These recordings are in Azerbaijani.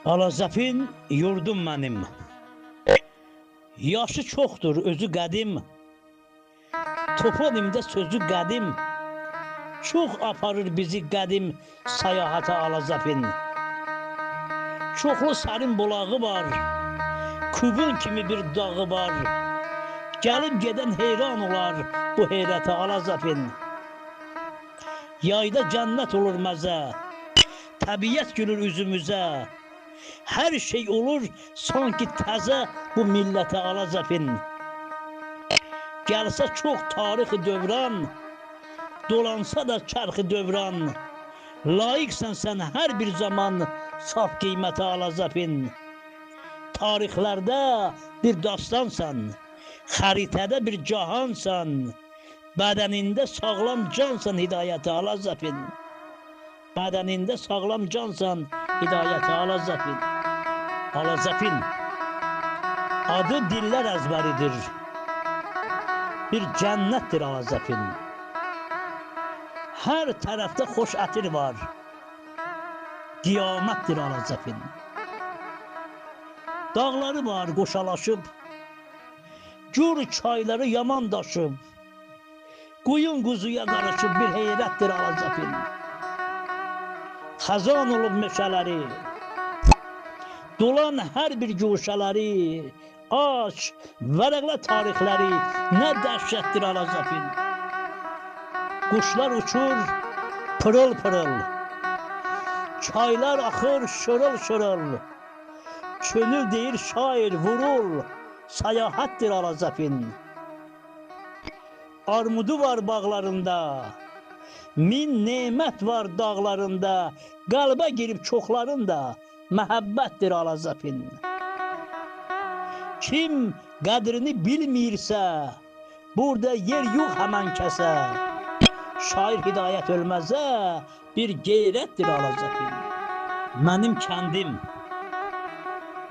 Alazəfin yurdum mənim. Yaşı çoxdur, özü qədim. Toponimdə sözü qədim. Çox aparır bizi qədim səyahətə Alazəfin. Çoxlu sərin bulağı var, kubun kimi bir dağı var. Gəlib gedən heyran olar bu heyrətə Alazəfin. Yayda cənnət olur məzə, təbiət gülür üzümüzə. Hər şey olur sanki təzə bu millətə Alazəfin. Gəlsə çox tarixi dövran, dolansa da çərxi dövran. Layiqsən sən hər bir zaman saf qiymətə Alazəfin. Tarixlərdə bir dastansan, xəritədə bir cahansan. Bədənində sağlam cansan hidayətə Alazəfin. Bədənində sağlam cansan hidayətə Alazəfin. Alazəfin adı dillər əzbəridir. Bir cənnətdir Alazəfin. Hər tərəfdə xoş ətir var. Qiyamətdir Alazəfin. Dağları var qoşalaşıb, gür çayları yaman daşıb. Quyun quzuya qarışıb bir heyrətdir Alazəfin. Xəzan olub meşələri, dolan hər bir guşələri, aç, vərəqlə tarixləri, nə dəhşətdir Alazəfin. Quşlar uçur, pırıl pırıl, çaylar axır şırıl şırıl. Könül deyir şair vurul, səyahətdir Alazəfin. Armudu var bağlarında, min nemət var dağlarında, qəlbə girib çoxlarında məhəbbətdir Alazəfin. Kim qədrini bilmirsə, burada yer yox həmən kəsə. Şair hidayət ölməzə, bir qeyrətdir Alazəfin. Mənim kəndim,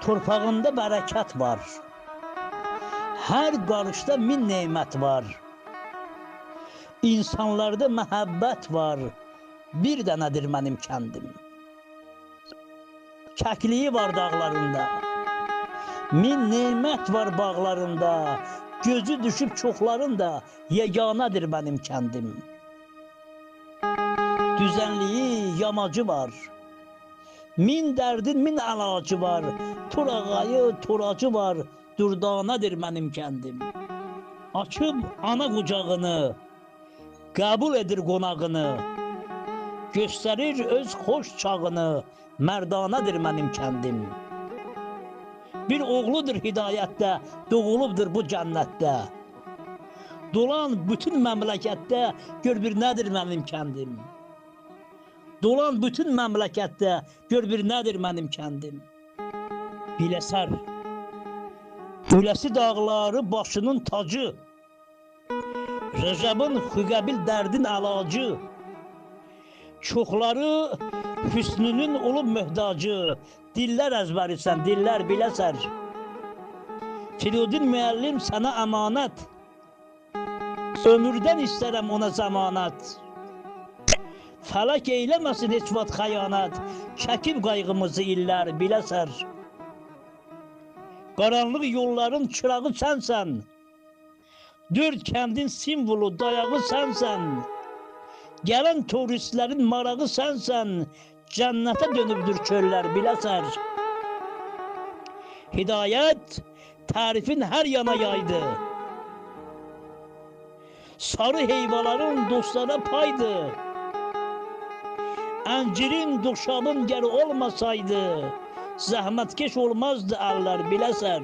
torpağında bərəkət var. Hər qarışda min nemət var. İnsanlarda məhəbbət var, bir dənədir mənim kəndim. Kəkliyi var dağlarında, min nemət var bağlarında. Gözü düşüb çoxlarında, yeganədir mənim kəndim. Düzənliyi, yamacı var, min dərdin min əlacı var. Turağayı, turacı var, dürdanədir mənim kəndim. Açıb ana qucağını, qəbul edir qonağını, göstərir öz xoş çağını, mərdanədir mənim kəndim. Bir oğludur hidayətdə, doğulubdur bu cənnətdə. Dolan bütün məmləkətdə, gör bir nədir mənim kəndim. Dolan bütün məmləkətdə, gör bir nədir mənim kəndim. Biləsər, Güləsi dağları başının tacı. Rəcəbin xüqəbil dərdin əlacı. Çoxları hüsnünün olub möhtacı. Dillər əzbərisən, dillər biləsər. Firudin müəllim sənə əmanət. Ömürdən istərəm ona zəmanət. Fələk eyləməsin heç vaxt xəyanət. Çəkib qayğımızı illər biləsər. Qaranlıq yolların çırağı sənsən. Dörd kəndin simvolu, dayağı sənsən. Gələn turistlərin marağı sənsən. Cənnətə dönübdür çöllər biləsər. Hidayət tərifin hər yana yaydı. Sarı heyvaların dostlara paydı. Əncirin, doşabın gər olmasaydı, zəhmətkeş olmazdı əllər biləsər.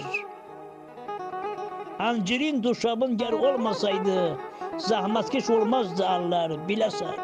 Əncirin, doşabın gər olmasaydı, zəhmətkeş olmazdı əllər biləsər.